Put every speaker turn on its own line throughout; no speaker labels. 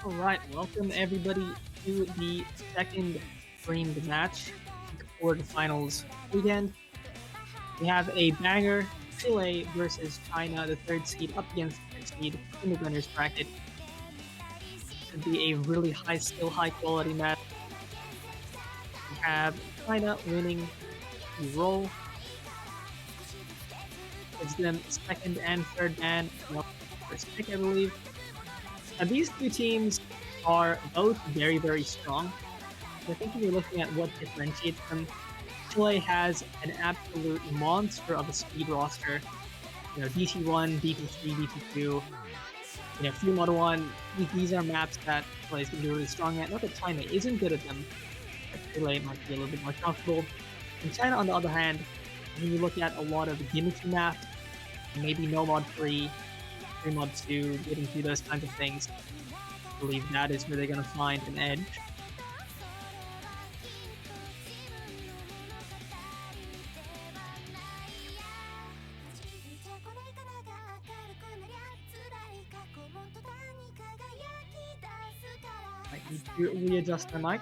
All right, welcome everybody to the second streamed match, the quarterfinals weekend. We have a banger, Chile versus China, the third seed up against the third seed in the winners bracket. Should be a really high skill, high quality match. We have China winning the roll. Gives them second and third ban, first pick, I believe. Now, these two teams are both very, very strong. I think if you're looking at what differentiates them, Chile has an absolute monster of a speed roster. DT1, DT3, DT2, 3 Model 1. These are maps that Chile is going to be really strong at. Not that China isn't good at them, but Chile might be a little bit more comfortable. And China, on the other hand, when you look at a lot of gimmicky maps, maybe no mod 3, 3 mod 2, getting through those kinds of things, I believe that is where they're going to find an edge. I need to readjust my mic.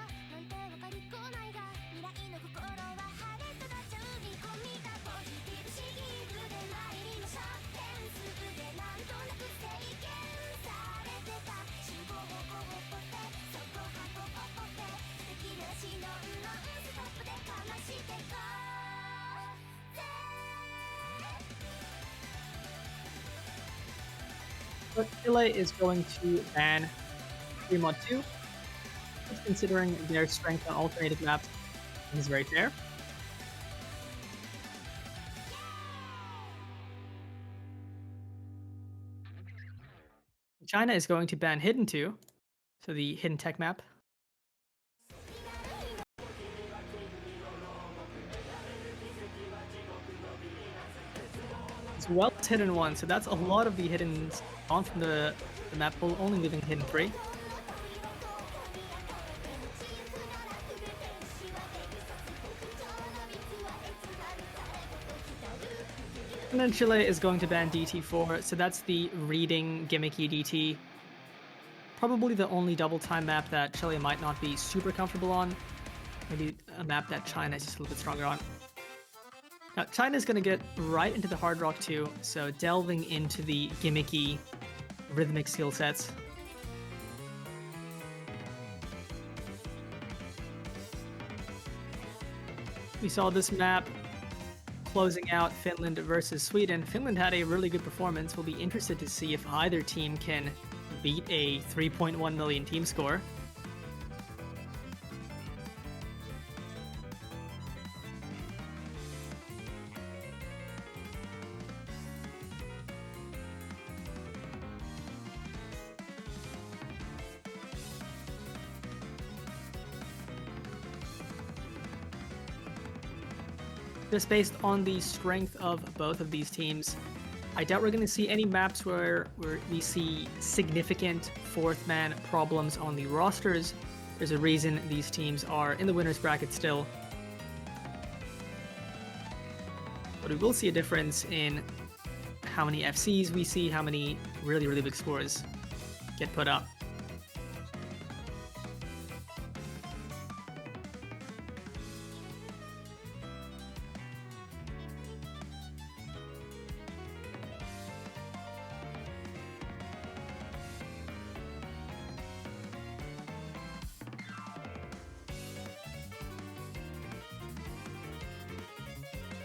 But Chile is going to ban 3 mod 2, which, considering their strength on alternative maps, is very fair. China is going to ban Hidden 2, so the hidden tech map. As well as Hidden 1, so that's a lot of the hiddens gone from the map pool, only leaving Hidden 3. And then Chile is going to ban DT4, so that's the reading gimmicky DT. Probably the only double time map that Chile might not be super comfortable on. Maybe a map that China is just a little bit stronger on. Now, China's going to get right into the hard rock too, so delving into the gimmicky rhythmic skill sets. We saw this map closing out Finland versus Sweden. Finland had a really good performance. We'll be interested to see if either team can beat a 3.1 million team score. Just based on the strength of both of these teams, I doubt we're going to see any maps where we see significant fourth man problems on the rosters. There's a reason these teams are in the winner's bracket still. But we will see a difference in how many FCs we see, how many really, really big scores get put up.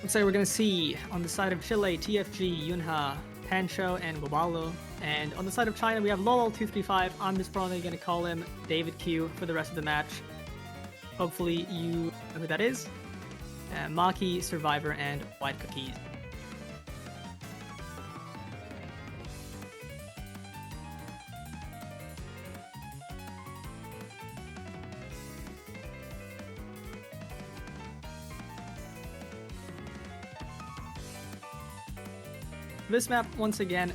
Looks like we're going to see on the side of Chile, TFG, Yunha, Pancho, and Gobalo. And on the side of China, we have Lol235. I'm just probably going to call him David Q for the rest of the match. Hopefully you know who that is. Maki, Survivor, and White Cookies. This map, once again,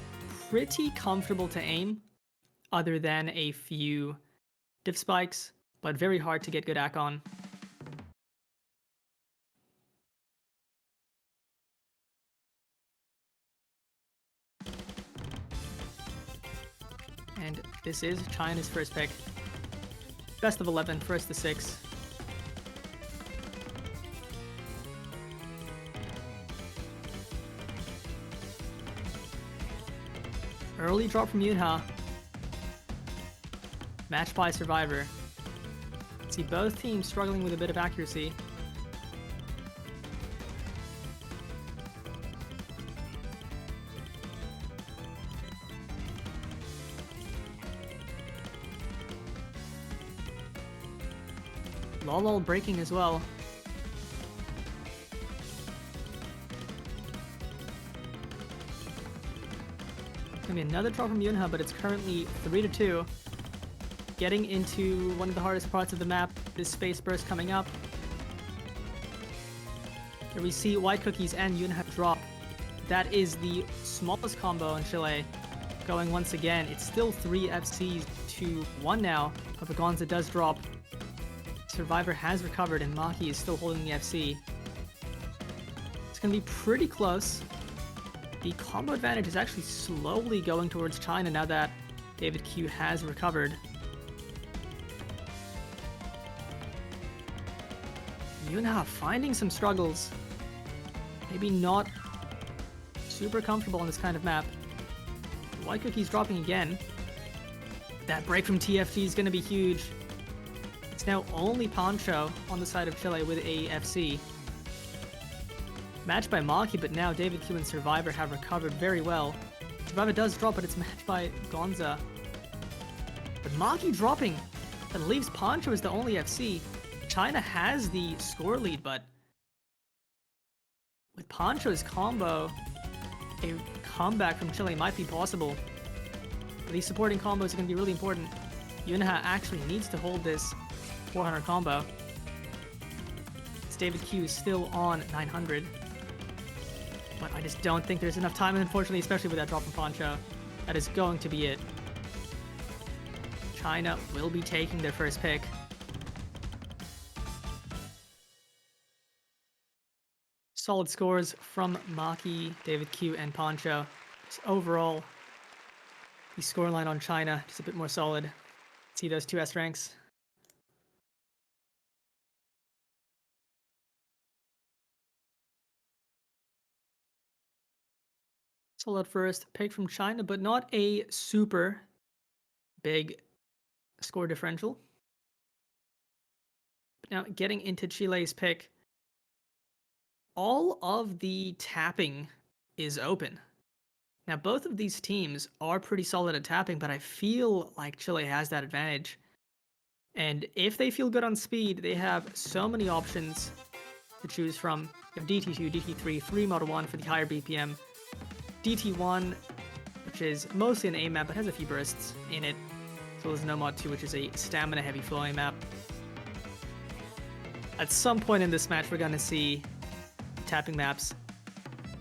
pretty comfortable to aim, other than a few diff spikes, but very hard to get good ac on. And this is China's first pick. Best of 11, first to 6. Early drop from Yunha. Matched by Survivor. See both teams struggling with a bit of accuracy. Lol breaking as well. Gonna be another draw from Yunha, but it's currently 3-2. Getting into one of the hardest parts of the map, this space burst coming up. Here we see White Cookies and Yunha drop. That is the smallest combo in Chile. Going once again, it's still 3 FCs to 1 now, but Gonza does drop. Survivor has recovered and Maki is still holding the FC. It's gonna be pretty close. The combo advantage is actually slowly going towards China now that David Q has recovered. Yunha finding some struggles. Maybe not super comfortable on this kind of map. White Cookie's dropping again. That break from TFG is going to be huge. It's now only Poncho on the side of Chile with a FC. Matched by Maki, but now David Q and Survivor have recovered very well. Survivor does drop, but it's matched by Gonza. But Maki dropping, that leaves Poncho as the only FC. China has the score lead, but with Poncho's combo, a comeback from Chile might be possible. These supporting combos are going to be really important. Yunha actually needs to hold this 400 combo. It's David Q still on 900. But I just don't think there's enough time, and unfortunately, especially with that drop from Poncho, that is going to be it. China will be taking their first pick. Solid scores from Maki, David Q, and Poncho. Just overall, the scoreline on China just a bit more solid. See those two S ranks. Solid first pick from China, but not a super big score differential. But now getting into Chile's pick, all of the tapping is open. Now both of these teams are pretty solid at tapping, but I feel like Chile has that advantage. And if they feel good on speed, they have so many options to choose from. You have DT2, DT3, free Model 1 for the higher BPM, DT1, which is mostly an A map but has a few bursts in it, as well as No Mod 2, which is a stamina heavy flowing map. At some point in this match, we're going to see tapping maps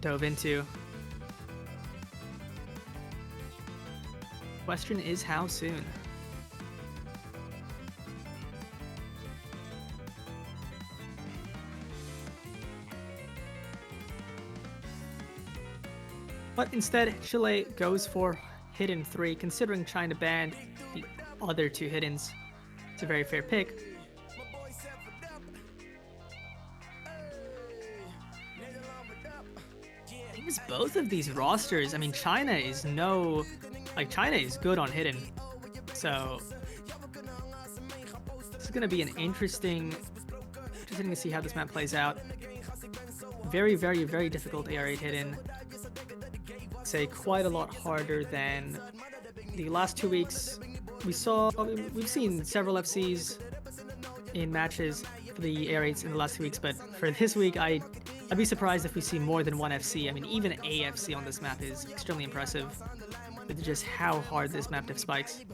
dove into. Question is how soon? But instead, Chile goes for Hidden 3, considering China banned the other two Hiddens. It's a very fair pick. I think it's both of these rosters. I mean, China is China is good on Hidden. So, this is going to be an interesting to see how this map plays out. Very, very, very difficult AR8 Hidden. Say quite a lot harder than the last 2 weeks. We've seen several FCs in matches for the AR8s in the last 2 weeks, but for this week, I'd be surprised if we see more than one FC. I mean, even a FC on this map is extremely impressive with just how hard this map diff spikes.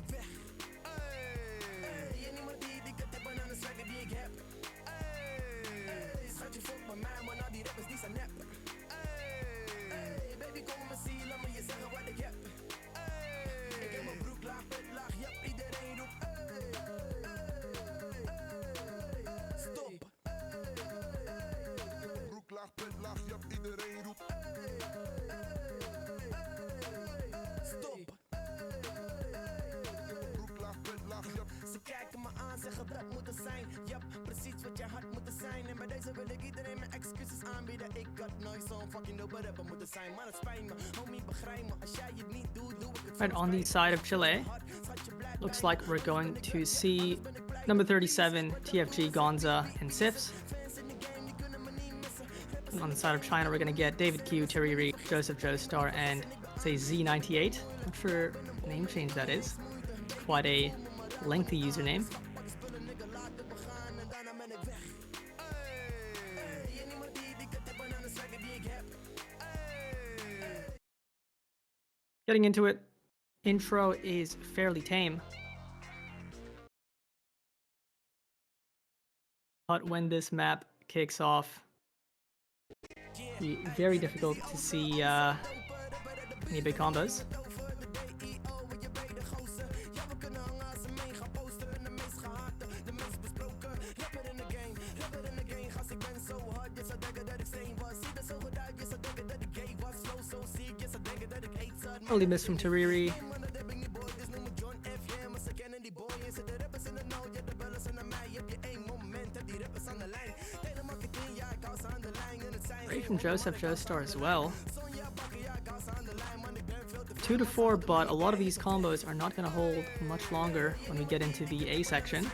Right, on the side of Chile, looks like we're going to see number 37, TFG, Gonza, and Sips. And on the side of China, we're going to get David Q, Terry Reed, Joseph Joestar, and say Z98. Not sure what name change that is. It's quite a lengthy username. Getting into it, intro is fairly tame. But when this map kicks off, it'll be very difficult to see any big combos. Early miss from Tariri. Great from Joseph Joestar as well. 2 to 4, but a lot of these combos are not going to hold much longer when we get into the A section.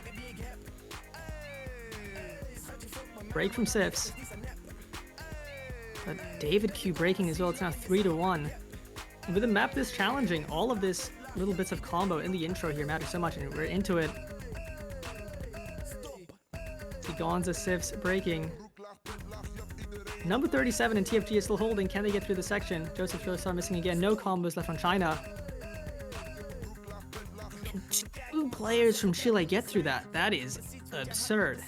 Break from Sips. But David Q breaking as well. It's now 3 to 1. And with a map this challenging, all of this little bits of combo in the intro here matter so much, and we're into it. See Gonza, Sips breaking. Number 37 and TFG is still holding. Can they get through the section? Joseph Joestar missing again. No combos left on China. Can 2 players from Chile get through that? That is absurd.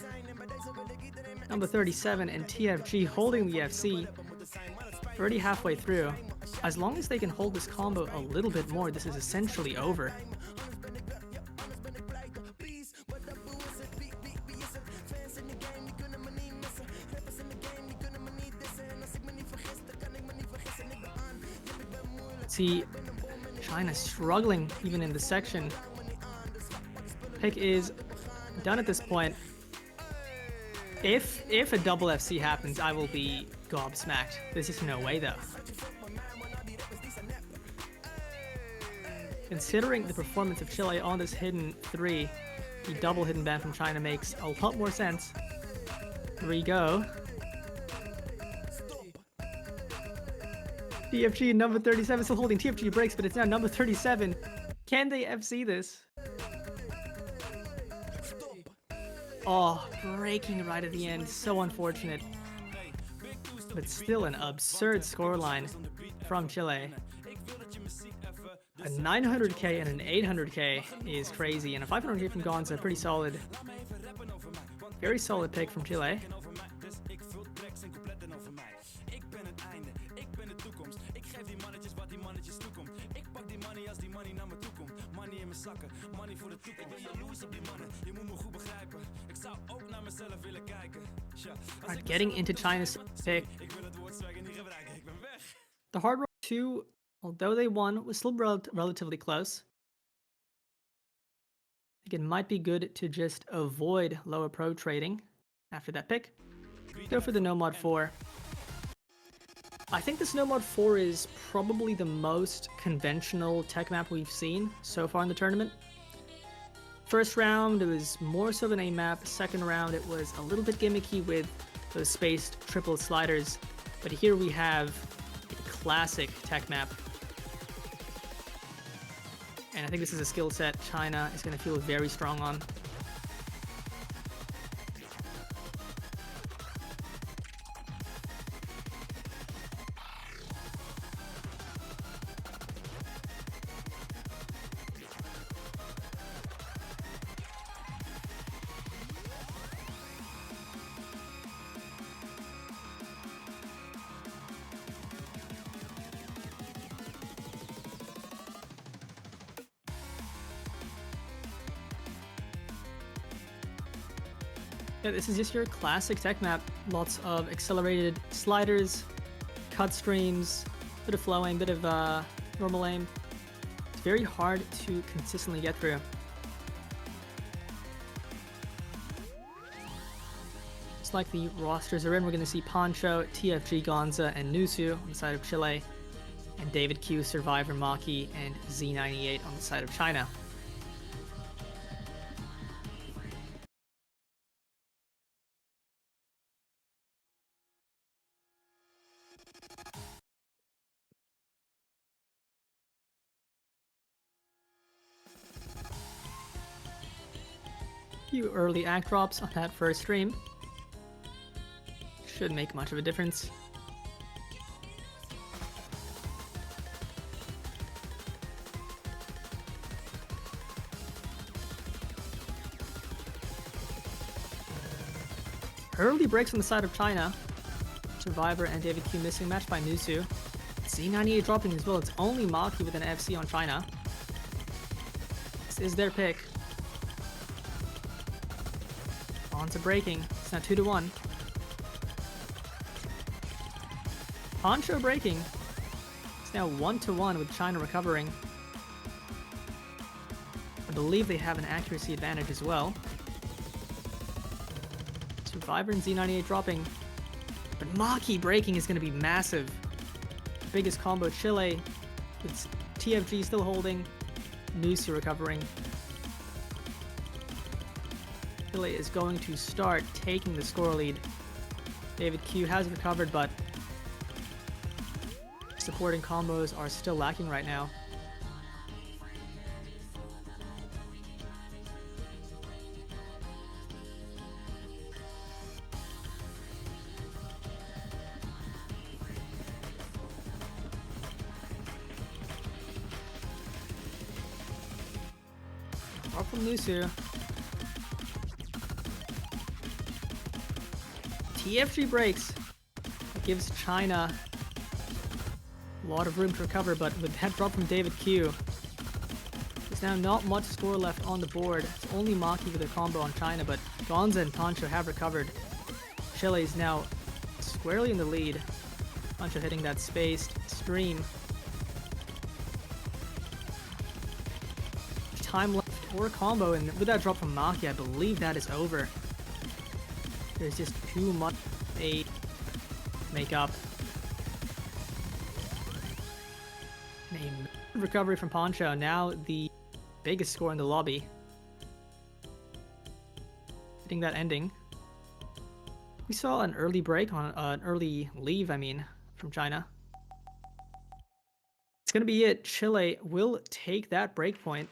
Number 37 and TFG holding the FC. Already halfway through. As long as they can hold this combo a little bit more, this is essentially over. See, China struggling even in the section. Pick is done at this point. If a double FC happens, I will be gobsmacked. There's just no way though. Considering the performance of Chile on this hidden 3, the double hidden ban from China makes a lot more sense. Here we go. TFG number 37 still holding. TFG breaks, but it's now number 37. Can they FC this? Oh, breaking right at the end. So unfortunate. But still an absurd scoreline from Chile. A 900k and an 800k is crazy, and a 500k from Gonza, pretty solid. Very solid pick from Chile. Alright, getting into China's pick. The Hard Rock 2, although they won, was still relatively close. I think it might be good to just avoid lower pro trading after that pick. Go for the No Mod 4. I think this No Mod 4 is probably the most conventional tech map we've seen so far in the tournament. First round, it was more so of an A map. Second round, it was a little bit gimmicky with those spaced triple sliders. But here we have a classic tech map. And I think this is a skill set China is going to feel very strong on. Yeah, this is just your classic tech map. Lots of accelerated sliders, cut streams, bit of flow aim, bit of normal aim. It's very hard to consistently get through. like the rosters are in. We're going to see Poncho, TFG, Gonza, and Nusu on the side of Chile, and David Q, Survivor, Maki, and Z98 on the side of China. Few early act drops on that first stream. Shouldn't make much of a difference. Early breaks on the side of China. Survivor and David Q missing, matched by Nusu. Z98 dropping as well. It's only Maki with an FC on China. This is their pick. On to breaking. It's now 2-1. Poncho breaking. It's now 1-1 with China recovering. I believe they have an accuracy advantage as well. Survivor and Z98 dropping. But Maki breaking is going to be massive. Biggest combo Chile. It's TFG still holding. Nusu recovering. Chile is going to start taking the score lead. David Q has recovered, but supporting combos are still lacking right now. Drop from Nusu. TFG breaks. It gives China a lot of room to recover, but with that drop from David Q, there's now not much score left on the board. It's only Maki with a combo on China, but Gonza and Poncho have recovered. Chile is now squarely in the lead. Poncho hitting that spaced stream. Time left for a combo, and with that drop from Maki, I believe that is over. There's just too much to make up. A recovery from Poncho, now the biggest score in the lobby. Hitting that ending. We saw an early break on an early leave, from China. It's gonna be it. Chile will take that break point.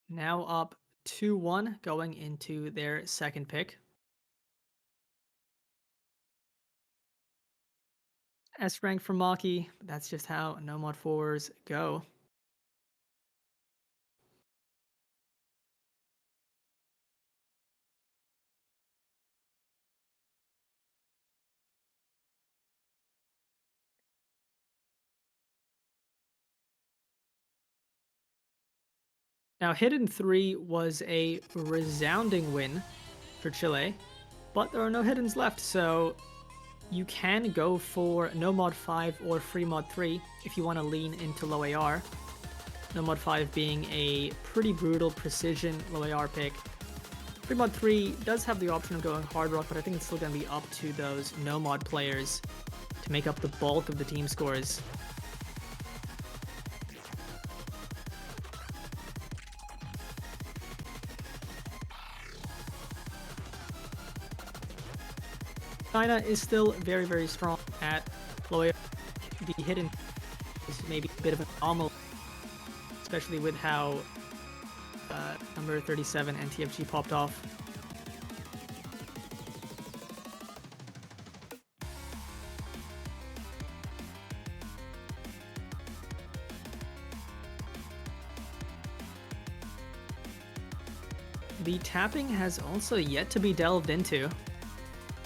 Now up 2-1 going into their second pick. S rank for Maki, but that's just how no mod 4s go. Now, Hidden 3 was a resounding win for Chile, but there are no Hiddens left, so you can go for no mod 5 or free mod 3 if you want to lean into low AR. No mod 5 being a pretty brutal precision low AR pick. Free mod 3 does have the option of going hard rock, but I think it's still going to be up to those no mod players to make up the bulk of the team scores. China is still very, very strong at low AR. The Hidden is maybe a bit of an anomaly, especially with how number 37 and TFG popped off. The tapping has also yet to be delved into.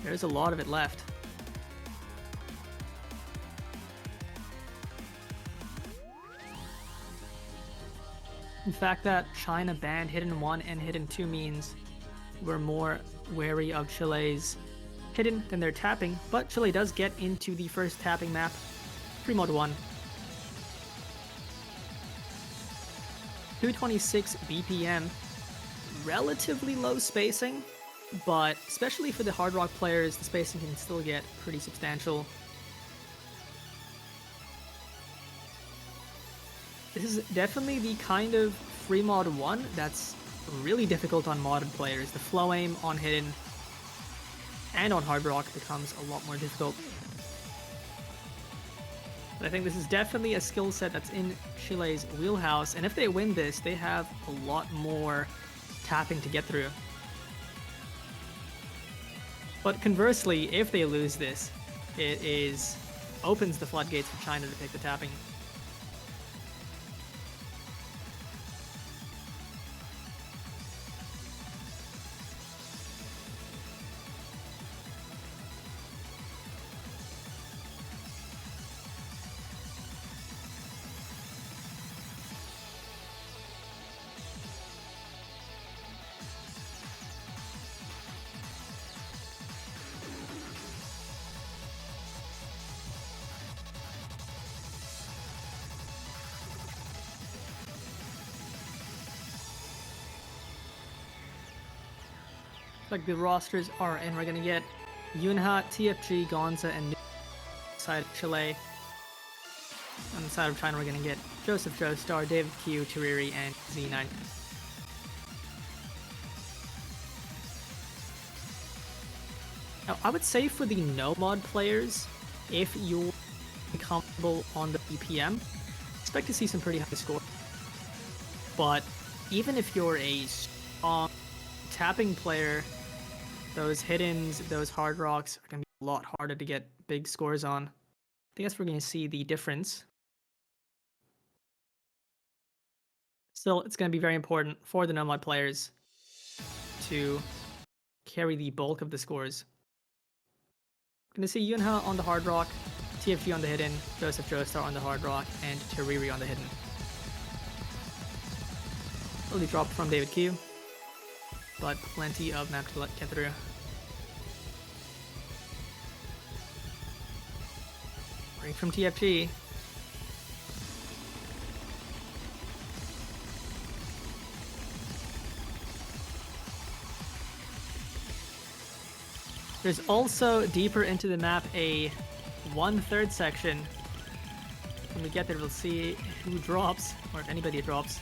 There's a lot of it left. In fact, that China banned Hidden 1 and Hidden 2 means we're more wary of Chile's Hidden than their tapping, but Chile does get into the first tapping map, free mod 1. 226 BPM, relatively low spacing, but especially for the hard rock players, the spacing can still get pretty substantial. This is definitely the kind of free mod 1 that's really difficult on modded players. The flow aim on hidden and on hard rock becomes a lot more difficult. But I think this is definitely a skill set that's in Chile's wheelhouse, and if they win this, they have a lot more tapping to get through. But conversely, if they lose this, it opens the floodgates for China to take the tapping. Like the rosters are, and we're gonna get Yunha, TFG, Gonza, and side of Chile. On the side of China, we're gonna get Joseph Joestar, David Q, Tariri, and Z9. Now, I would say for the no mod players, if you're comfortable on the BPM, expect to see some pretty high score. But even if you're a strong tapping player, those hiddens, those hard rocks are going to be a lot harder to get big scores on. I think that's where we're going to see the difference. Still, it's going to be very important for the no-mod players to carry the bulk of the scores. We're going to see Yunha on the hard rock, TFG on the hidden, Joseph Joestar on the hard rock, and Tariri on the hidden. Early drop from David Q, but plenty of map to get through. Break from TFG. There's also deeper into the map a 1/3 section. When we get there, we'll see who drops, or if anybody drops.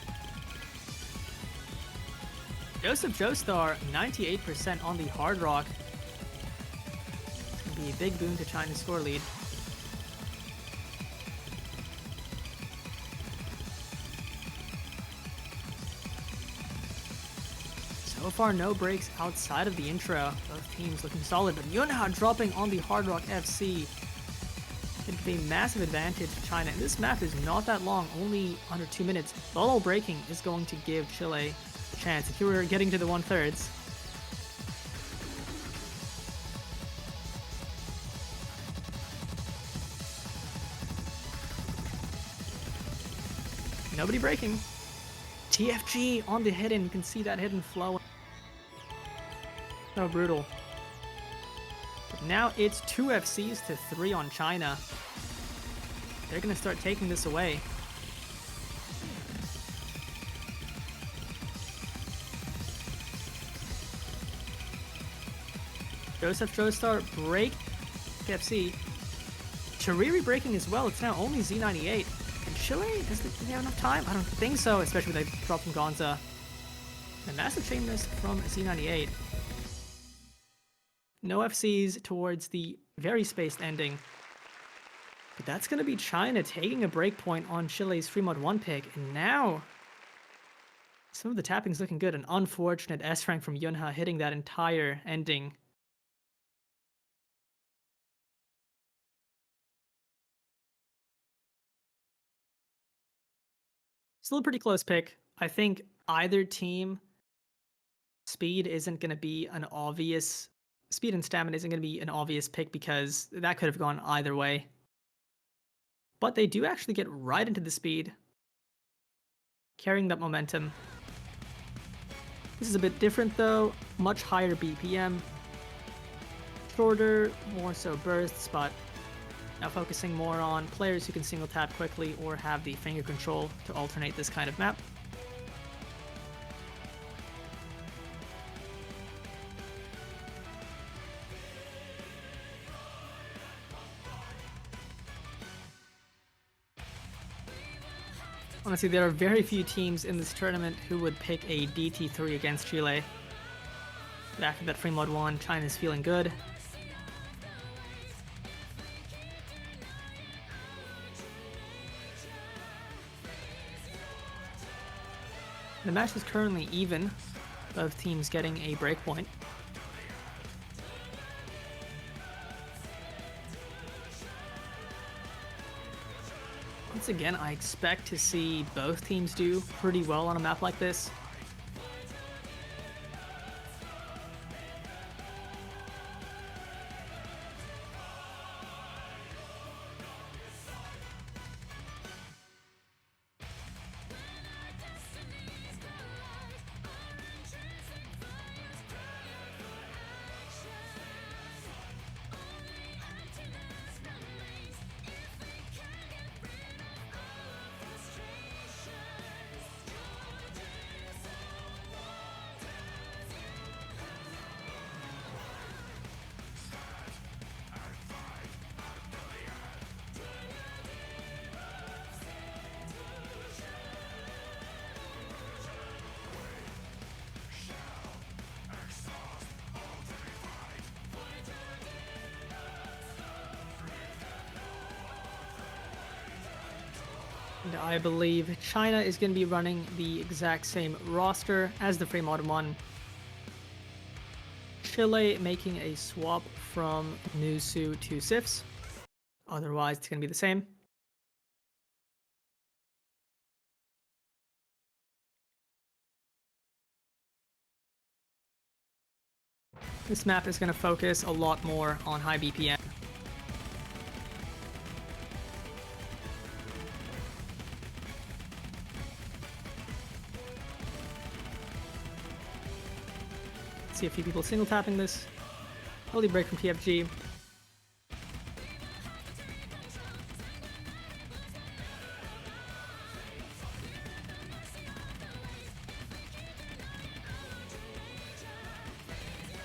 Joseph Joestar, 98% on the hard rock. It's going to be a big boon to China's score lead. So far, no breaks outside of the intro. Both teams looking solid, but Yunha dropping on the hard rock FC. It could be a massive advantage to China. And this map is not that long, only under 2 minutes. Ball breaking is going to give Chile chance if you were getting to the 1/3. Nobody breaking. TFG on the hidden. You can see that hidden flow. So brutal. But now it's 2 FCs to 3 on China. They're gonna start taking this away. Joseph Joestar break FC. Tariri breaking as well. It's now only Z98. And Chile, does they have enough time? I don't think so, especially with the drop from Gonza. A massive chain miss from Z98. No FCs towards the very spaced ending. But that's going to be China taking a breakpoint on Chile's free mod 1 pick. And now, some of the tapping's looking good. An unfortunate S-rank from Yunha hitting that entire ending. Still a pretty close pick. I think either team speed isn't going to be an obvious... Speed and stamina isn't going to be an obvious pick because that could have gone either way. But they do actually get right into the speed, carrying that momentum. This is a bit different though. Much higher BPM. Shorter, more so bursts, but now focusing more on players who can single tap quickly or have the finger control to alternate this kind of map. Honestly, there are very few teams in this tournament who would pick a DT3 against Chile. But after that free mod 1, China's feeling good. The match is currently even, both teams getting a breakpoint. Once again, I expect to see both teams do pretty well on a map like this. And I believe China is going to be running the exact same roster as the free mod 1. Chile making a swap from Nusu to Sifs. Otherwise, it's going to be the same. This map is going to focus a lot more on high BPM. See a few people single tapping this. Early break from TFG.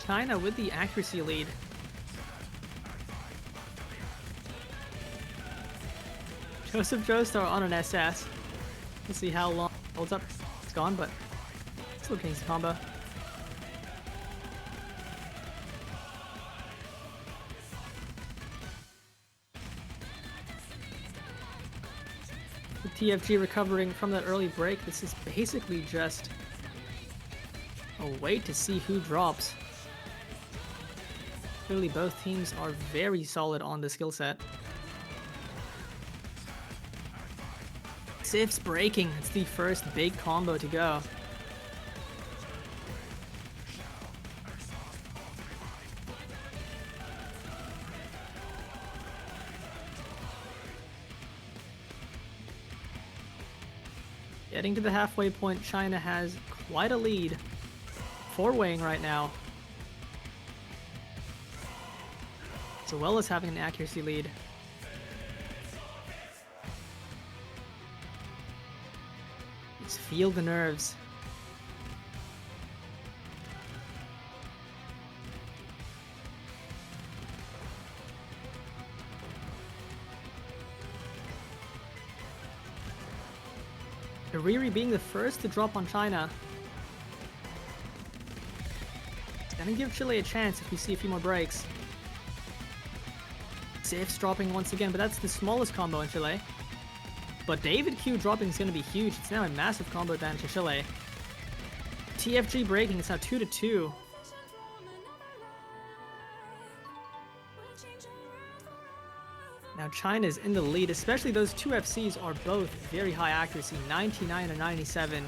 China with the accuracy lead. Joseph Joestar on an SS. Let's see how long it holds up. It's gone, but still getting some combo. With TFG recovering from that early break, this is basically just a wait to see who drops. Clearly both teams are very solid on the skill set. Sif's breaking. It's the first big combo to go. Getting to the halfway point, China has quite a lead. Four-weighing right now. As well as having an accuracy lead. Just feel the nerves. Riri being the first to drop on China. It's gonna give Chile a chance if we see a few more breaks. Sif's dropping once again, but that's the smallest combo in Chile. But David Q dropping is going to be huge. It's now a massive combo advantage to Chile. TFG breaking, it's now 2-2. Now China's in the lead, especially those two FCs are both very high accuracy, 99 and 97.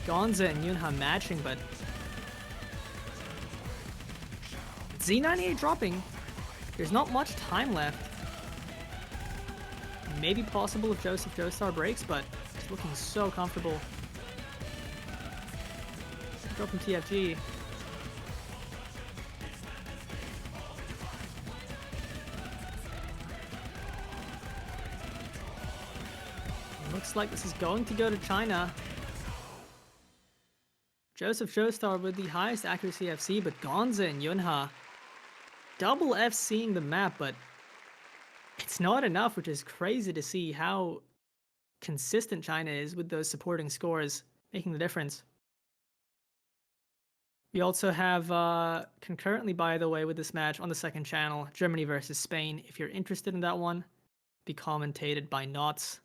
Gonza and Yunha matching, but Z98 dropping. There's not much time left. Maybe possible if Joseph Joestar breaks, but it's looking so comfortable. Drop from TFG. Looks like this is going to go to China. Joseph Joestar with the highest accuracy FC, but Gonza and Yunha double FCing the map, but It's not enough, which is crazy to see how consistent China is with those supporting scores, making the difference. We also have, concurrently, by the way, with this match on the second channel, Germany versus Spain. If you're interested in that one, be commentated by Knots.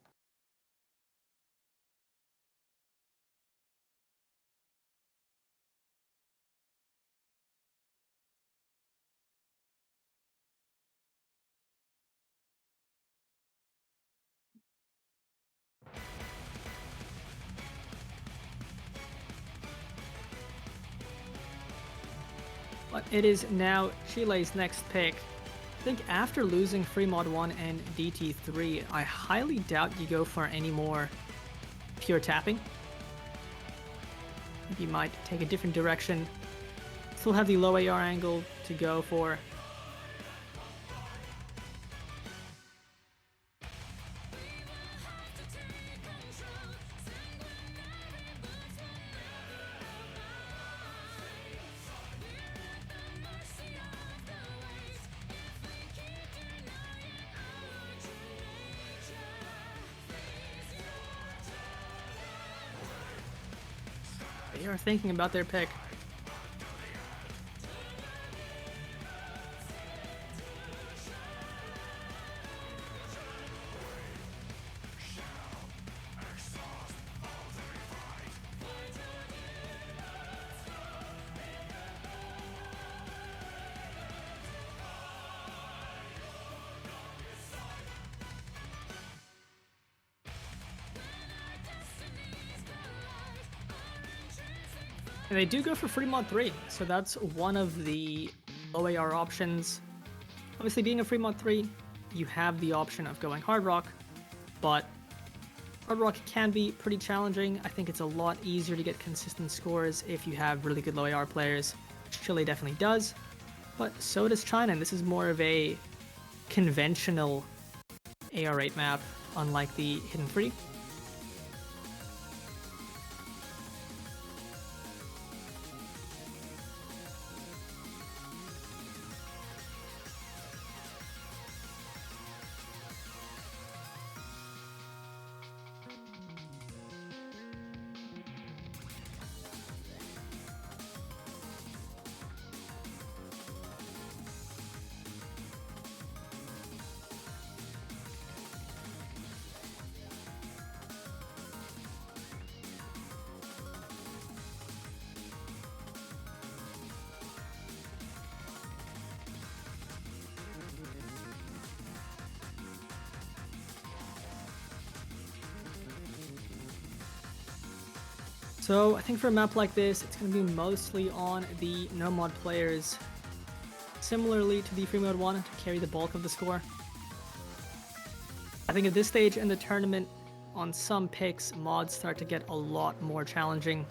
But it is now Chile's next pick. I think after losing Free Mod 1 and DT3, I highly doubt you go for any more pure tapping. You might take a different direction. Still have the low AR angle to go for. They are thinking about their pick. And they do go for Free Mod 3, so that's one of the low AR options. Obviously, being a Free Mod 3, you have the option of going Hard Rock, but Hard Rock can be pretty challenging. I think it's a lot easier to get consistent scores if you have really good low AR players, which Chile definitely does, but so does China, and this is more of a conventional AR8 map, unlike the Hidden Free. So I think for a map like this, it's going to be mostly on the no mod players, similarly to the Free Mode 1, to carry the bulk of the score. I think at this stage in the tournament, on some picks, mods start to get a lot more challenging.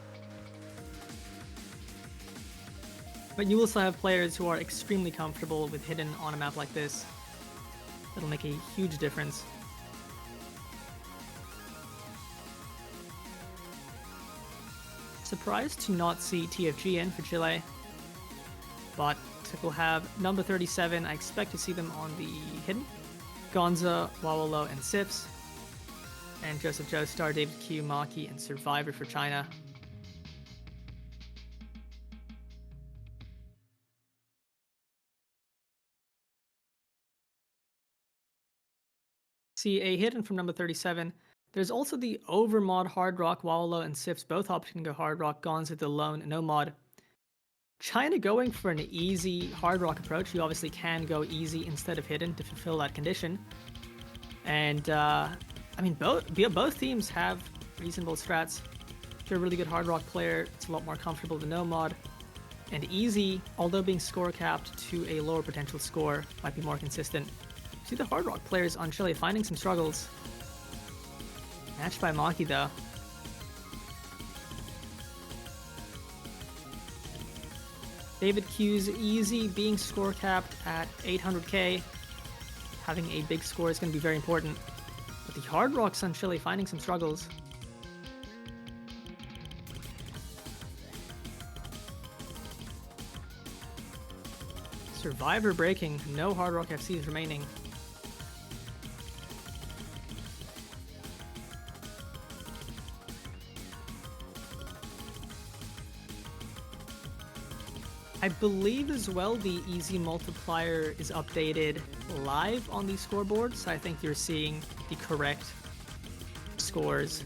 But you will still have players who are extremely comfortable with Hidden on a map like this. It'll make a huge difference. Surprised to not see TFG in for Chile, but we'll have number 37. I expect to see them on the Hidden. Gonza, Wawolo, and Sips. And Joseph Joestar, David Q, Maki, and Survivor for China. See a Hidden from number 37. There's also the Overmod Hard Rock, Wawolo, and Sips, both opting to go Hard Rock. Gonza the lone, no mod. China going for an easy Hard Rock approach. You obviously can go easy instead of Hidden to fulfill that condition. And, I mean, both teams have reasonable strats. If you're a really good Hard Rock player, it's a lot more comfortable than no mod. And easy, although being score capped to a lower potential score, might be more consistent. See the Hard Rock players on Chile finding some struggles. Matched by Maki, though. David Q's easy, being score capped at 800k. Having a big score is going to be very important. But the Hard Rocks on Chile finding some struggles. Survivor breaking, no Hard Rock FCs remaining. I believe as well the easy multiplier is updated live on the scoreboard, so I think you're seeing the correct scores.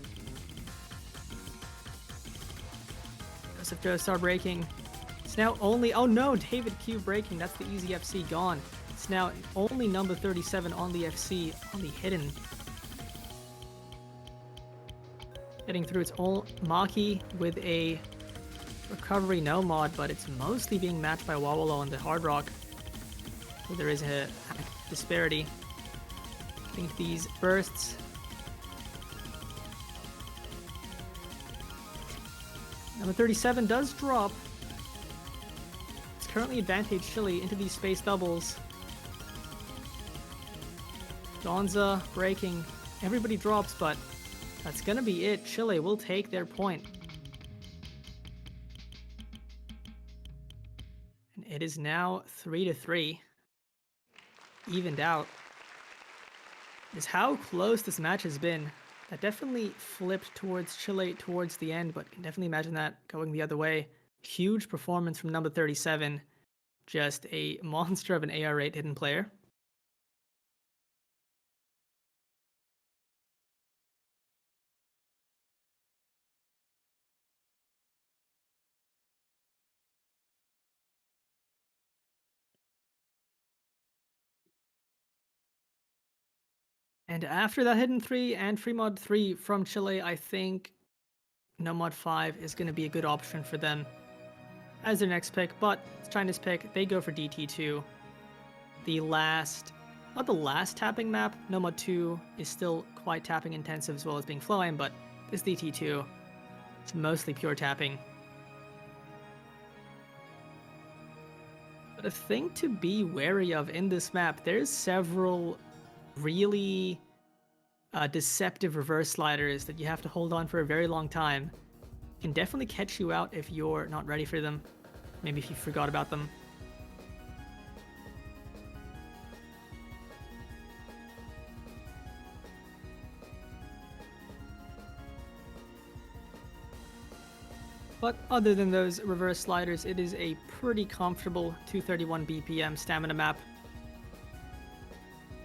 Joseph Joestar breaking. It's now only... Oh no, David Q breaking. That's the easy FC gone. It's now only number 37 on the FC, on the hidden. Getting through its own Maki with a recovery no mod, but it's mostly being matched by Wawolo on the Hard Rock. So there is a disparity. I think these bursts. Number 37 does drop. It's currently advantage Chile into these space doubles. Gonza breaking. Everybody drops, but that's gonna be it. Chile will take their point. And it is now 3-3. Evened out. Is how close this match has been. That definitely flipped towards Chile towards the end, but can definitely imagine that going the other way. Huge performance from number 37. Just a monster of an AR rate hidden player. And after that hidden 3 and free mod 3 from Chile, I think no mod 5 is going to be a good option for them as their next pick, but it's China's pick. They go for DT2. The last, not the last tapping map, no mod 2 is still quite tapping intensive as well as being flowing, but this DT2, it's mostly pure tapping. But a thing to be wary of in this map, there's several really deceptive reverse sliders that you have to hold on for a very long time. Can definitely catch you out if you're not ready for them. Maybe if you forgot about them. But other than those reverse sliders, it is a pretty comfortable 231 BPM stamina map.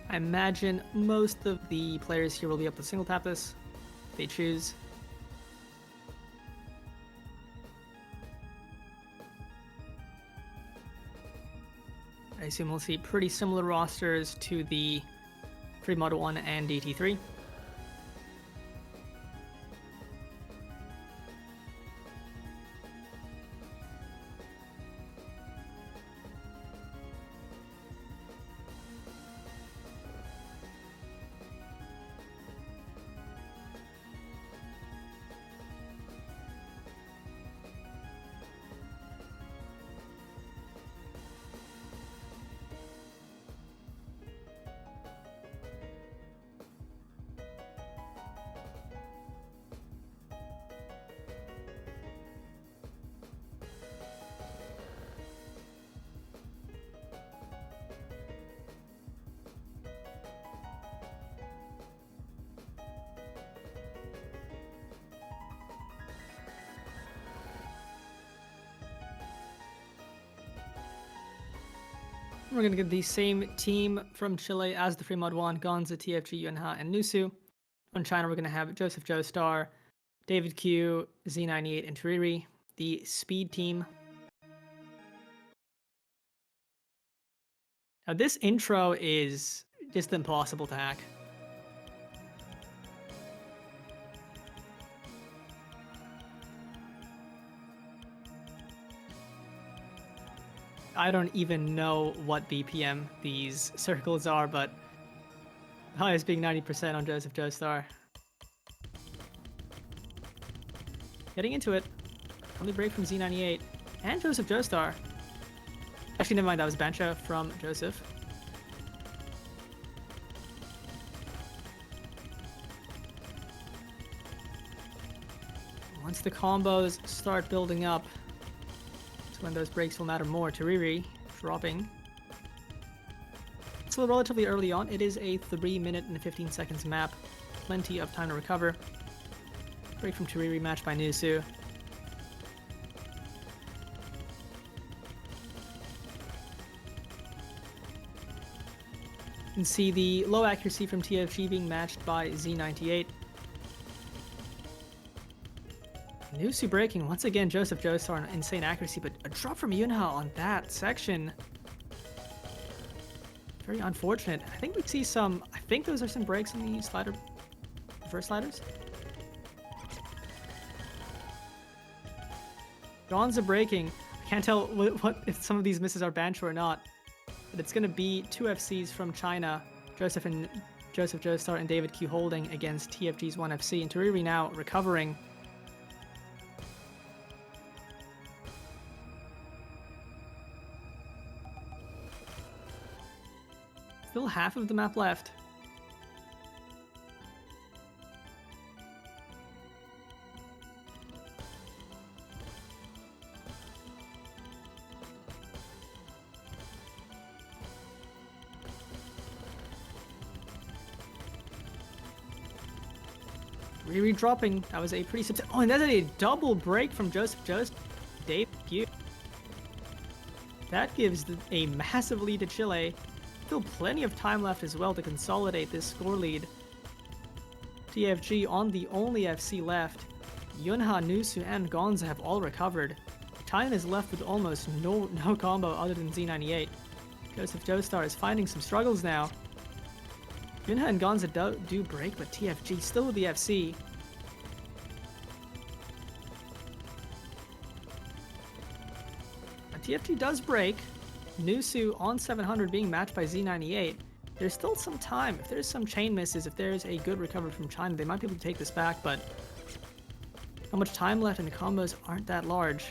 I imagine most of the players here will be able to single tap this if they choose. I assume we'll see pretty similar rosters to the Free Mod 1 and DT3. We're going to get the same team from Chile as the Free Mod 1, Gonza, TFG, Yunha, and Nusu. On China, we're going to have Joseph Joestar, David Q, Z98, and Tariri. The speed team. Now, this intro is just impossible to hack. I don't even know what BPM these circles are, but highest being 90% on Joseph Joestar. Getting into it. Only break from Z98 and Joseph Joestar. Actually, never mind, that was Bancha from Joseph. Once the combos start building up, that's when those breaks will matter more. Tariri dropping. Still relatively early on. It is a 3 minute and 15 seconds map. Plenty of time to recover. Break from Tariri matched by Nusu. can see the low accuracy from TFG being matched by Z98. Nusu breaking. Once again, Joseph Joestar on insane accuracy, but a drop from Yunha on that section. Very unfortunate. I think we see some... I think those are some breaks in the slider... reverse sliders. Gonza breaking. I can't tell what if some of these misses are Bancho or not. But it's going to be two FCs from China. Joseph Joestar and David Q holding against TFG's 1FC. And Tariri now recovering. Still half of the map left. Riri dropping. That was a pretty oh, and that's a double break from Joseph Dave Q. That gives a massive lead to Chile. Still plenty of time left as well to consolidate this score lead. TFG on the only FC left. Yunha, Nusu, and Gonza have all recovered. China is left with almost no combo other than Z98. Joseph Joestar is finding some struggles now. Yunha and Gonza do break, but TFG still with the FC. And TFG does break. Nusu on 700 being matched by Z98. There's still some time. If there's some chain misses, if there's a good recovery from China, they might be able to take this back, but how much time left and the combos aren't that large.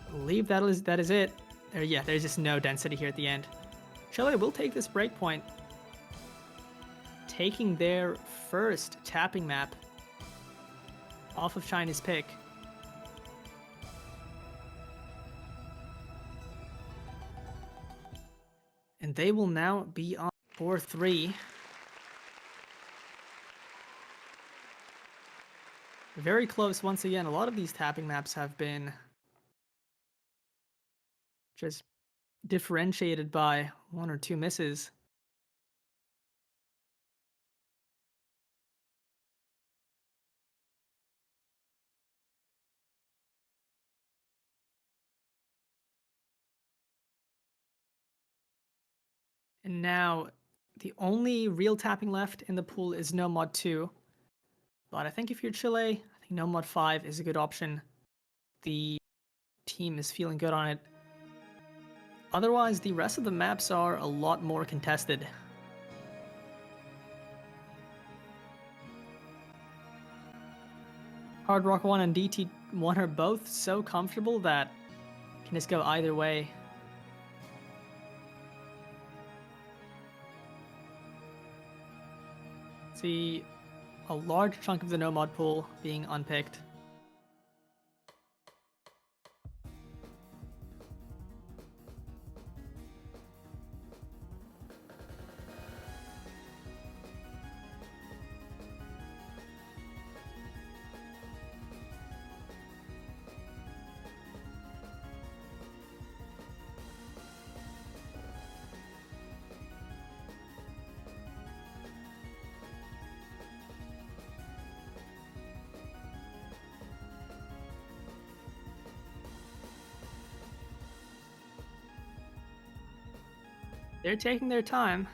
I believe that is it. There's just no density here at the end. Chile will take this break point, taking their first tapping map off of China's pick. And they will now be on 4-3. Very close once again. A lot of these tapping maps have been just differentiated by one or two misses. And now, the only real tapping left in the pool is No Mod 2. But I think if you're Chile, I think No Mod 5 is a good option. The team is feeling good on it. Otherwise, the rest of the maps are a lot more contested. Hard Rock 1 and DT1 are both so comfortable that can just go either way. See a large chunk of the no mod pool being unpicked. They're taking their time.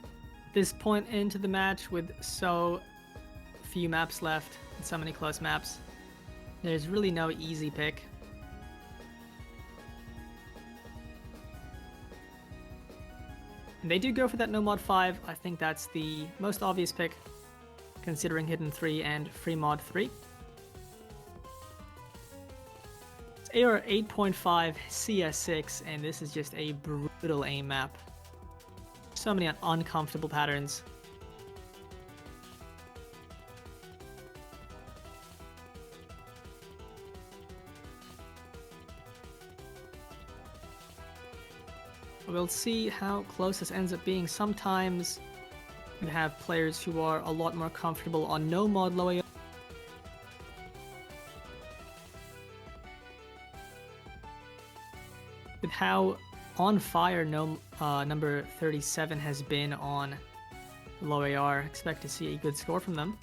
At this point into the match, with so few maps left and so many close maps, there's really no easy pick. And they do go for that no mod 5. I think that's the most obvious pick, considering Hidden 3 and Free Mod 3. AR 8.5 CS6, and this is just a brutal aim map. So many uncomfortable patterns. We'll see how close this ends up being. Sometimes you have players who are a lot more comfortable on no mod low AR, how on fire number 37 has been on low AR. Expect to see a good score from them.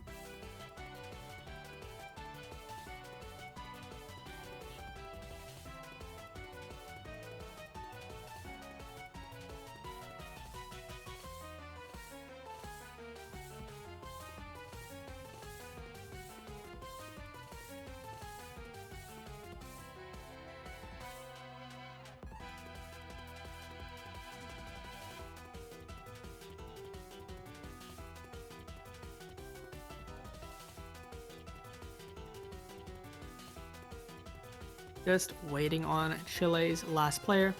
Just waiting on Chile's last player.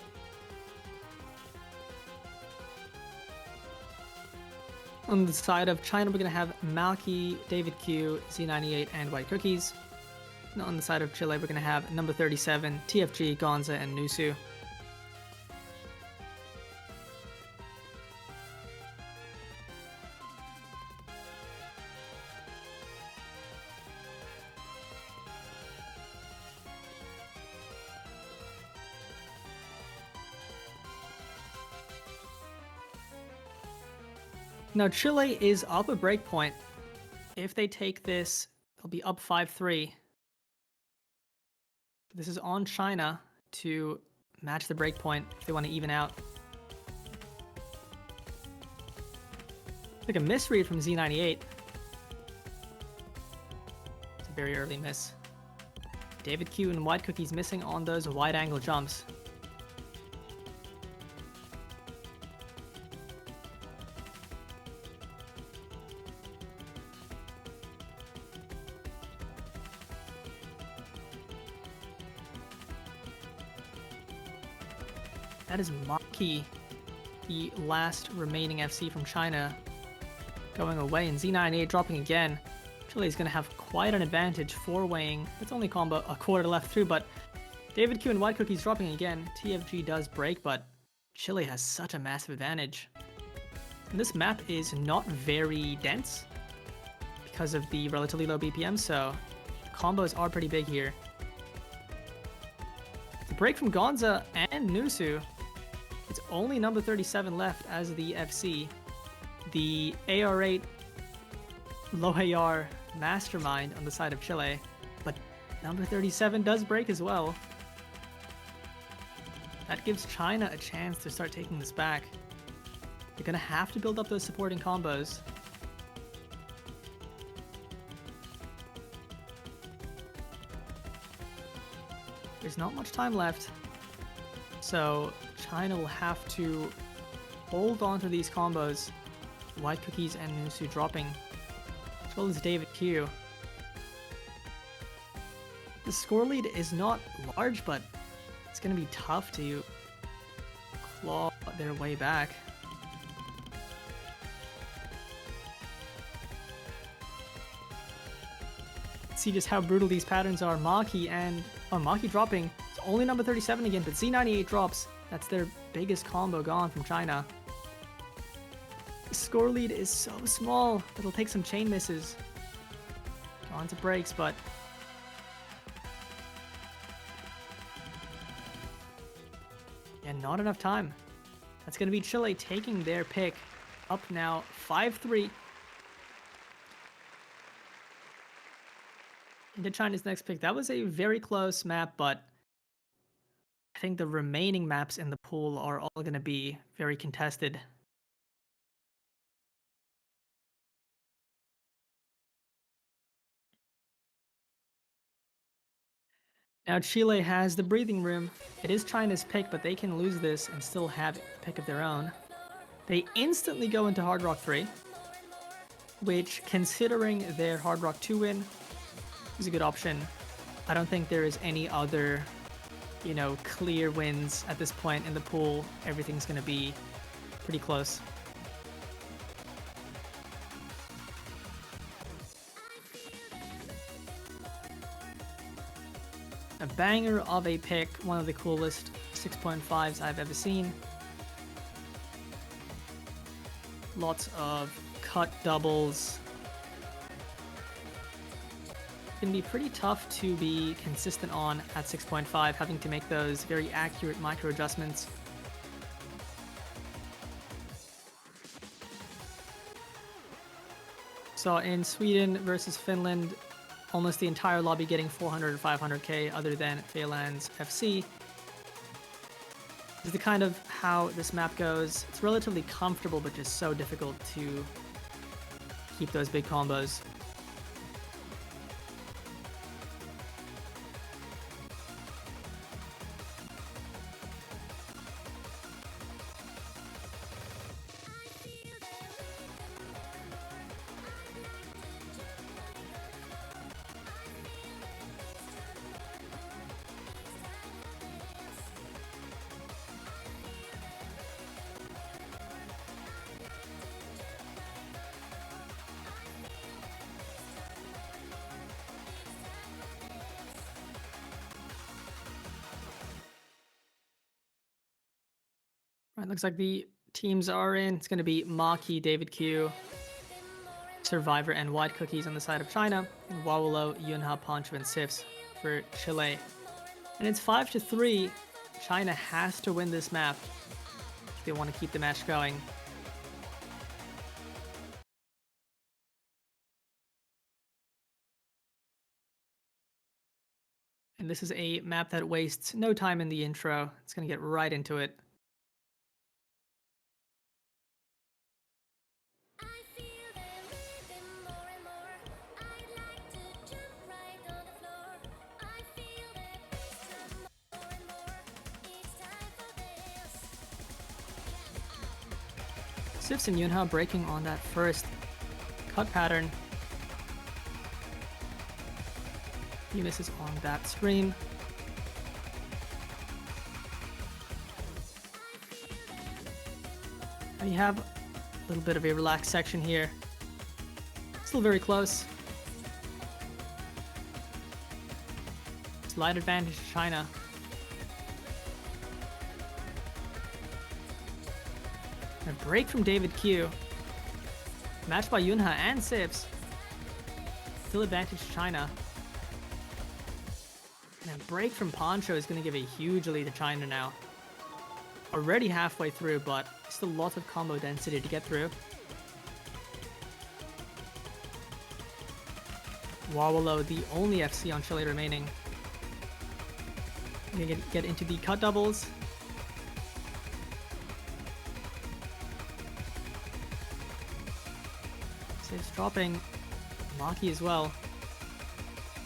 On the side of China, we're going to have Malky, David Q, Z98, and White Cookies. And on the side of Chile, we're going to have number 37, TFG, Gonza, and Nusu. Now, Chile is up a breakpoint. If they take this, they'll be up 5-3. This is on China to match the breakpoint if they want to even out. Like a misread from Z98. It's a very early miss. David Q and White Cookies missing on those wide angle jumps. That is Maki, the last remaining FC from China, going away, and Z98 dropping again. Chile is going to have quite an advantage four-weighing. It's only combo a quarter left through, but David Q and White Cookies dropping again. TFG does break, but Chile has such a massive advantage. And this map is not very dense because of the relatively low BPM, so the combos are pretty big here. The break from Gonza and Nusu. It's only number 37 left as the FC. The AR8 low AR mastermind on the side of Chile, but number 37 does break as well. That gives China a chance to start taking this back. They're gonna have to build up those supporting combos. There's not much time left, so China will have to hold on to these combos. White Cookies and Nusu dropping, as well as David Q. The score lead is not large, but it's going to be tough to claw their way back. See just how brutal these patterns are. Maki dropping. It's only number 37 again, but Z98 drops. That's their biggest combo gone from China. The score lead is so small. It'll take some chain misses. On to breaks, but yeah, not enough time. That's going to be Chile taking their pick. Up now 5-3. Into China's next pick. That was a very close map, but I think the remaining maps in the pool are all going to be very contested. Now Chile has the breathing room. It is China's pick, but they can lose this and still have a pick of their own. They instantly go into Hard Rock 3, which, considering their Hard Rock 2 win, is a good option. I don't think there is any other, clear wins at this point in the pool. Everything's going to be pretty close. A banger of a pick, one of the coolest 6.5s I've ever seen. Lots of cut doubles. can be pretty tough to be consistent on at 6.5, having to make those very accurate micro adjustments. So in Sweden versus Finland, almost the entire lobby getting 400 or 500k other than Phelan's FC. This is the kind of how this map goes. It's relatively comfortable, but just so difficult to keep those big combos. Right, looks like the teams are in. It's going to be Maki, David Q, Survivor, and White Cookies on the side of China, and Wawolo, Yunha, Poncho, and Sifs for Chile. And it's 5-3. China has to win this map if they want to keep the match going. And this is a map that wastes no time in the intro. It's going to get right into it. Sifs and Yunha breaking on that first cut pattern. He misses on that screen. And you have a little bit of a relaxed section here. Still very close. Slight advantage to China. A break from David Q. Matched by Yunha and Sifs. Still advantage to China. And a break from Poncho is going to give a huge lead to China now. Already halfway through, but still lots of combo density to get through. Wawolo, the only FC on Chile remaining. We're going to get into the cut doubles. Sifs dropping. Maki as well.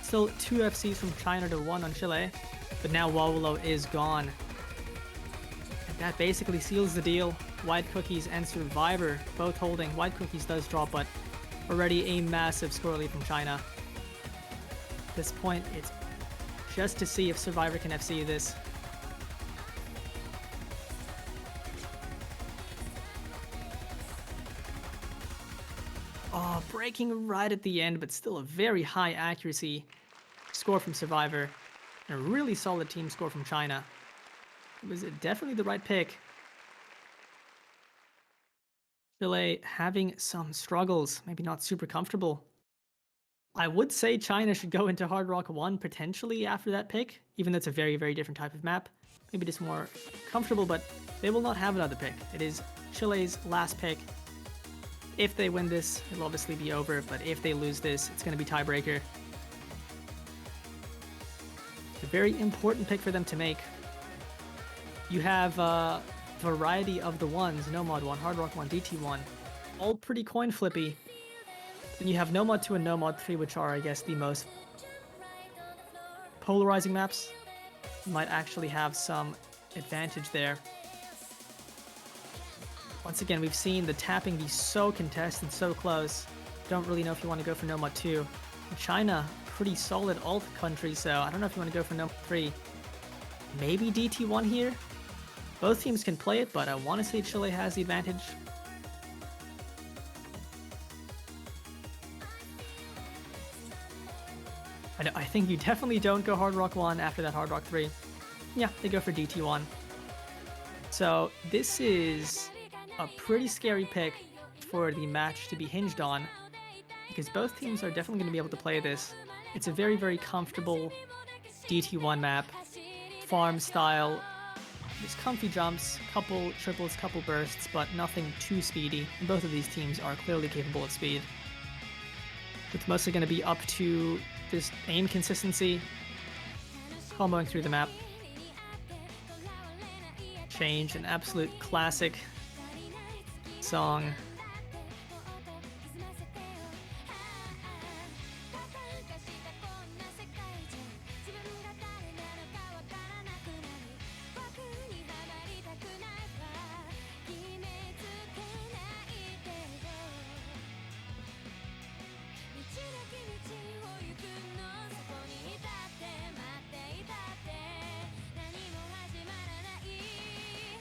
Still 2 FCs from China to 1 on Chile, but now Wawolo is gone. And that basically seals the deal. White Cookies and Survivor both holding. White Cookies does drop, but already a massive score lead from China. At this point, it's just to see if Survivor can FC this. Oh, breaking right at the end, but still a very high accuracy score from Survivor. And a really solid team score from China. It was definitely the right pick. Chile having some struggles, maybe not super comfortable. I would say China should go into Hard Rock 1 potentially after that pick, even though it's a very, very different type of map. Maybe just more comfortable, but they will not have another pick. It is Chile's last pick. If they win this, it'll obviously be over, but if they lose this, it's going to be tiebreaker. It's a very important pick for them to make. You have a variety of the ones, Nomad 1, Hard Rock 1, DT 1, all pretty coin flippy. Then you have Nomad 2 and Nomad 3, which are, I guess, the most polarizing maps. You might actually have some advantage there. Once again, we've seen the tapping be so contested, so close. Don't really know if you want to go for Nomad 2. China, pretty solid alt country, so I don't know if you want to go for Nomad 3. Maybe DT1 here? Both teams can play it, but I want to say Chile has the advantage. I think you definitely don't go Hard Rock 1 after that Hard Rock 3. Yeah, they go for DT1. So this is a pretty scary pick for the match to be hinged on, because both teams are definitely going to be able to play this. It's a very, very comfortable DT1 map, farm style. There's comfy jumps, couple triples, couple bursts, but nothing too speedy. And both of these teams are clearly capable of speed. It's mostly going to be up to just aim consistency, comboing through the map. Change, an absolute classic song.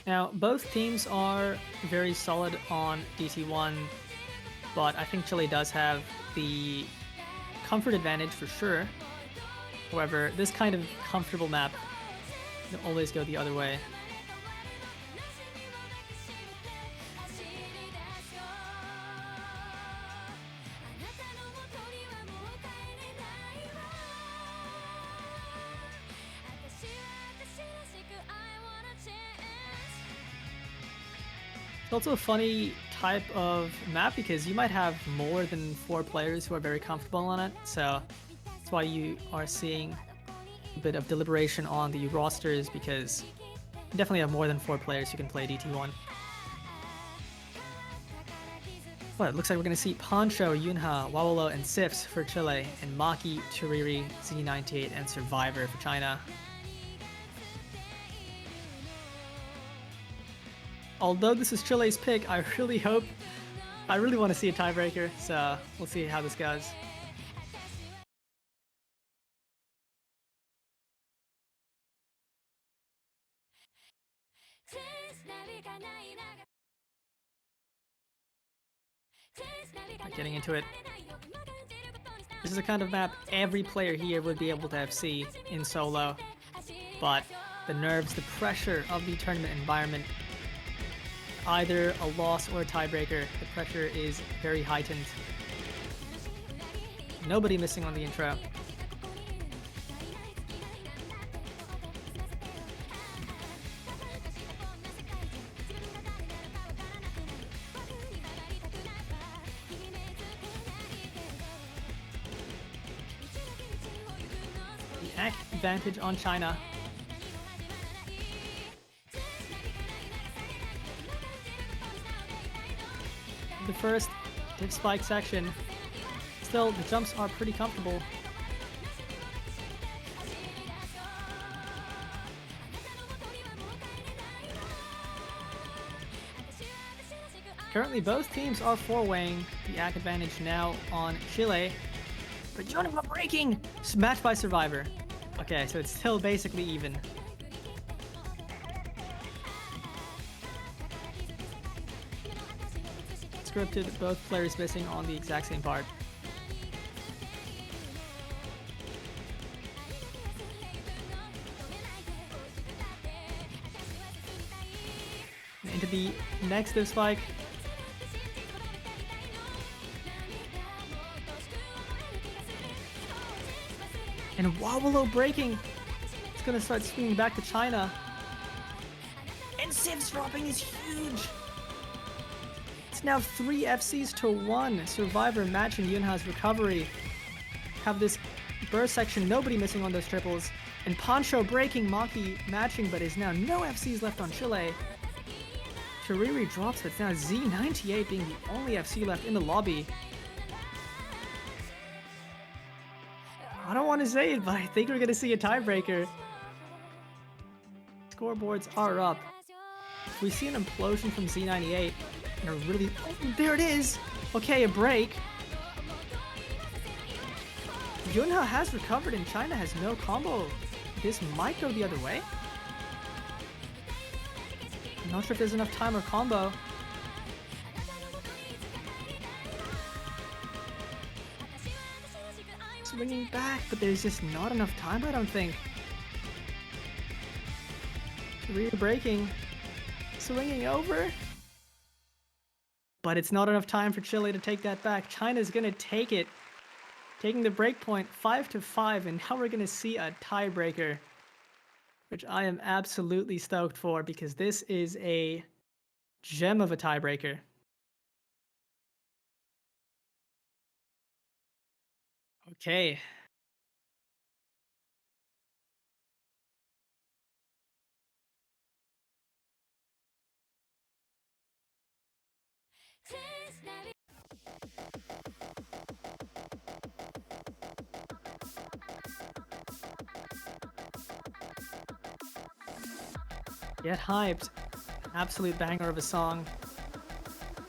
Now, both teams are very solid on DT1, but I think Chile does have the comfort advantage for sure. However, this kind of comfortable map can always go the other way. It's also a funny type of map because you might have more than 4 players who are very comfortable on it, so that's why you are seeing a bit of deliberation on the rosters, because you definitely have more than 4 players who can play DT1. But it looks like we're going to see Poncho, Yunha, Wawolo, and Sifs for Chile, and Maki, Chiriri, Z98, and Survivor for China. Although this is Chile's pick, I really want to see a tiebreaker, so we'll see how this goes. Getting into it. This is the kind of map every player here would be able to FC in solo, but the nerves, the pressure of the tournament environment, either a loss or a tiebreaker, the pressure is very heightened. Nobody missing on the intro. The act advantage on China. The first dip spike section. Still, the jumps are pretty comfortable. Currently, both teams are four-weighing. The act advantage now on Chile. But Jonah breaking! Smashed by Survivor. Okay, so it's still basically even. Scripted, both players missing on the exact same part. Into the next dip spike. And Wawolo breaking. It's gonna start swinging back to China. And Siv's dropping is huge. It's now 3 FCs to 1. Survivor matching Yunha's recovery. Have this burst section, nobody missing on those triples. And Poncho breaking, Maki matching, but is now no FCs left on Chile. Chiriri drops, but it's now Z98 being the only FC left in the lobby. I don't want to say it, but I think we're going to see a tiebreaker. Scoreboards are up. We see an implosion from Z98. And a really... Oh, there it is! Okay, a break. Yunha has recovered and China has no combo. This might go the other way. I'm not sure if there's enough time or combo. Swinging back, but there's just not enough time, I don't think. Re-breaking. Swinging over. But it's not enough time for Chile to take that back. China's gonna take it. taking the break point 5-5, and now we're going to see a tiebreaker, which I am absolutely stoked for because this is a gem of a tiebreaker. Okay. Get hyped. Absolute banger of a song.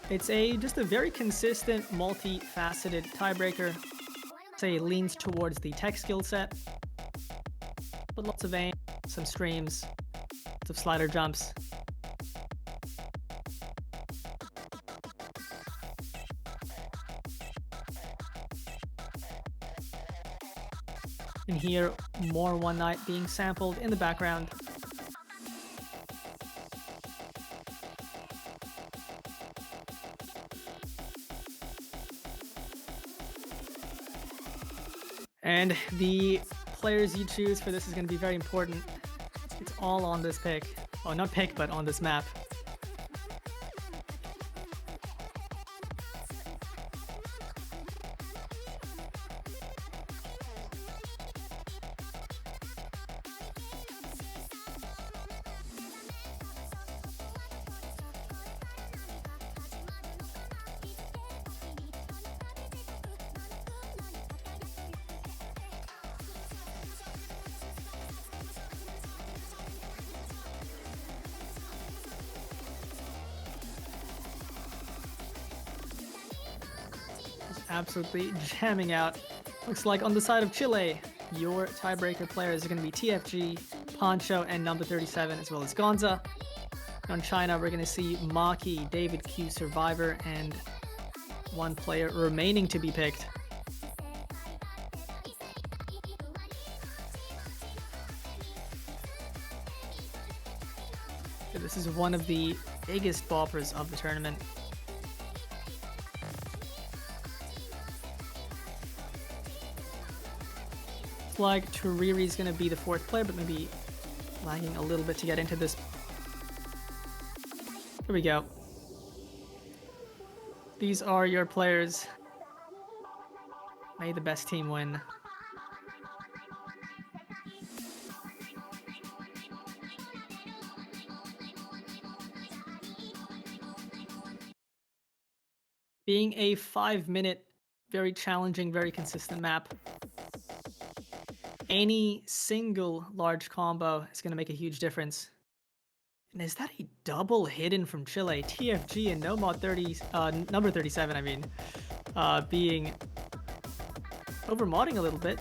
It's just a very consistent, multifaceted tiebreaker. Say leans towards the tech skill set, but lots of aim, some streams, lots of slider jumps. You can hear more One Night being sampled in the background. And the players you choose for this is going to be very important. It's all on this pick. Oh, not pick, but on this map. Absolutely jamming out. Looks like on the side of Chile, your tiebreaker players are going to be TFG, Poncho, and number 37, as well as Gonza. On China, we're going to see Maki, David Q, Survivor, and one player remaining to be picked. So this is one of the biggest boppers of the tournament. Like Turiri's going to be the fourth player, but maybe lagging a little bit to get into this. Here we go. These are your players. May the best team win. Being a 5-minute, very challenging, very consistent map, any single large combo is going to make a huge difference. And is that a double hidden from Chile? TFG and number 37, I mean, being overmodding a little bit.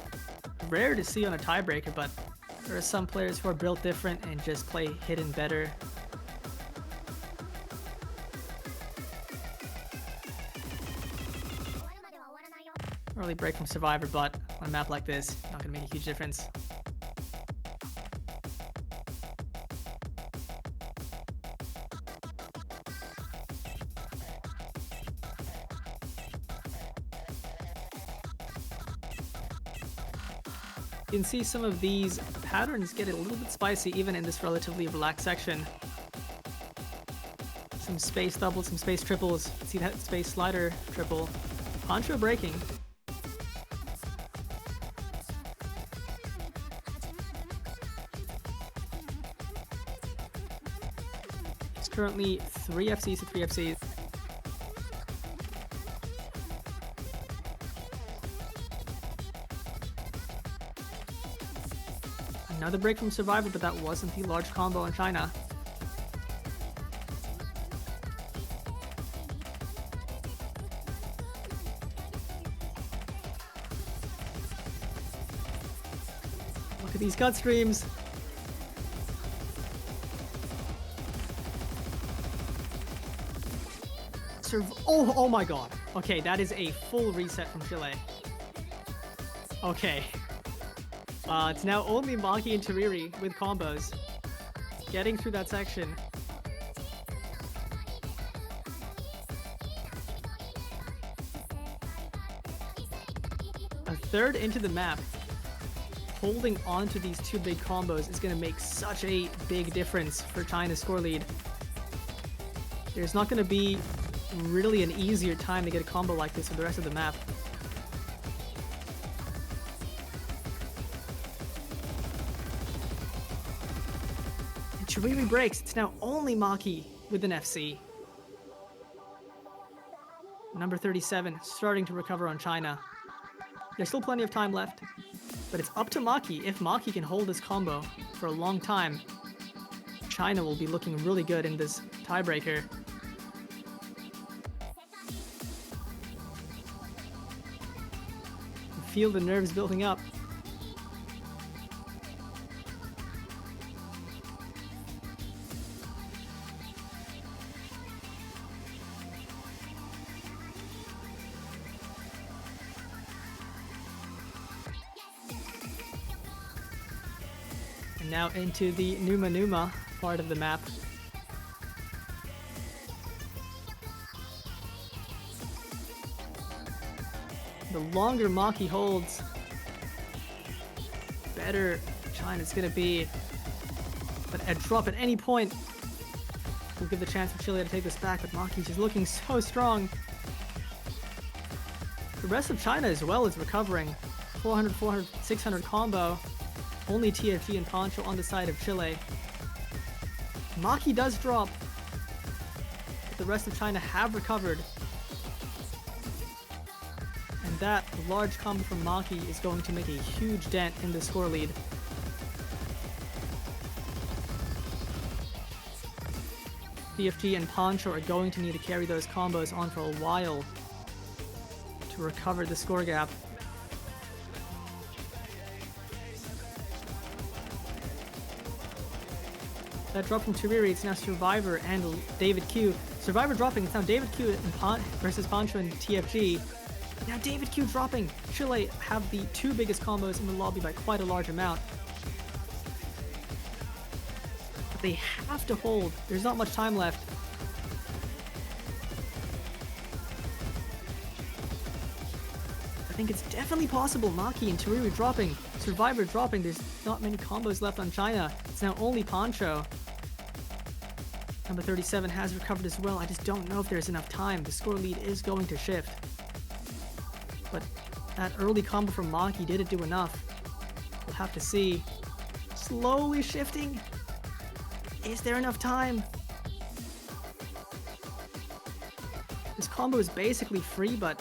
Rare to see on a tiebreaker, but there are some players who are built different and just play hidden better. Early break from Survivor, but on a map like this, not going to make a huge difference. You can see some of these patterns get a little bit spicy even in this relatively relaxed section. Some space doubles, some space triples. See that space slider triple. Poncho breaking. It's currently 3 FCs to 3 FCs. Another break from Survivor, but that wasn't the large combo in China. Look at these cut streams. Oh my god. Okay, that is a full reset from Chile. Okay. It's now only Maki and Tariri with combos. Getting through that section. A third into the map, holding on to these two big combos is going to make such a big difference for China's score lead. There's not going to be really an easier time to get a combo like this for the rest of the map. And Chiriri breaks. It's now only Maki with an FC. Number 37 starting to recover on China. There's still plenty of time left, but it's up to Maki. If Maki can hold this combo for a long time, China will be looking really good in this tiebreaker. Feel the nerves building up. And now into the Numa Numa part of the map. The longer Maki holds, better China's gonna be. But a drop at any point will give the chance for Chile to take this back, but Maki's just looking so strong. The rest of China as well is recovering. 400, 400, 600 combo. Only TFG and Poncho on the side of Chile. Maki does drop, but the rest of China have recovered. And that large combo from Maki is going to make a huge dent in the score lead. TFG and Poncho are going to need to carry those combos on for a while to recover the score gap. That drop from Chiriri, it's now Survivor and David Q. Survivor dropping, it's now David Q versus Poncho and TFG. Now David Q dropping. Chile have the two biggest combos in the lobby by quite a large amount. But they have to hold. There's not much time left. I think it's definitely possible. Maki and Chiriri dropping. Survivor dropping. There's not many combos left on China. It's now only Poncho. Number 37 has recovered as well. I just don't know if there's enough time. The score lead is going to shift. But that early combo from Maki, did it do enough? We'll have to see. Slowly shifting. Is there enough time? This combo is basically free, but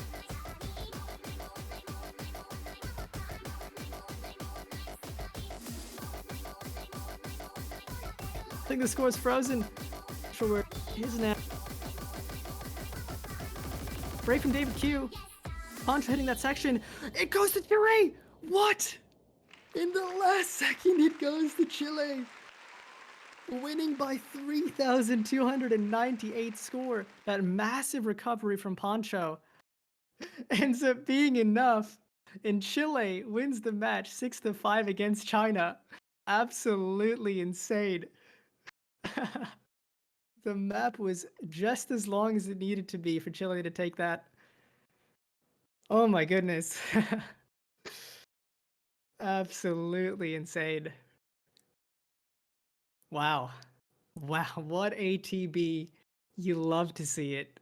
I think the score is frozen. Not sure where it is now. Break from David Q. Poncho hitting that section. It goes to Chile! What? In the last second, it goes to Chile. Winning by 3,298 score. That massive recovery from Poncho ends up being enough. And Chile wins the match 6-5 against China. Absolutely insane. The map was just as long as it needed to be for Chile to take that. Oh my goodness. Absolutely insane. Wow. Wow, what ATB. You love to see it.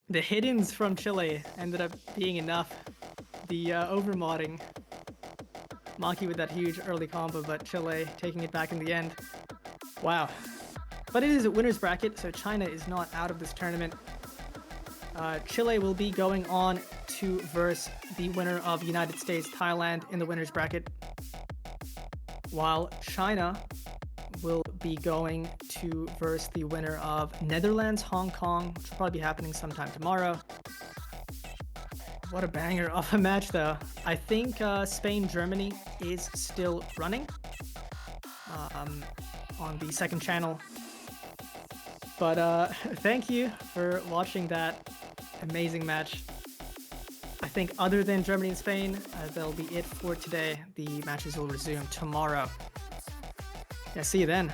The hidden from Chile ended up being enough. The overmodding. Maki with that huge early combo, but Chile taking it back in the end. Wow. But it is a winner's bracket, so China is not out of this tournament. Chile will be going on to verse the winner of United States, Thailand in the winner's bracket, while China will be going to verse the winner of Netherlands, Hong Kong, which will probably be happening sometime tomorrow. What a banger of a match, though. I think Spain, Germany is still running on the second channel. But thank you for watching that amazing match. I think other than Germany and Spain, that'll be it for today. The matches will resume tomorrow. Yeah, see you then.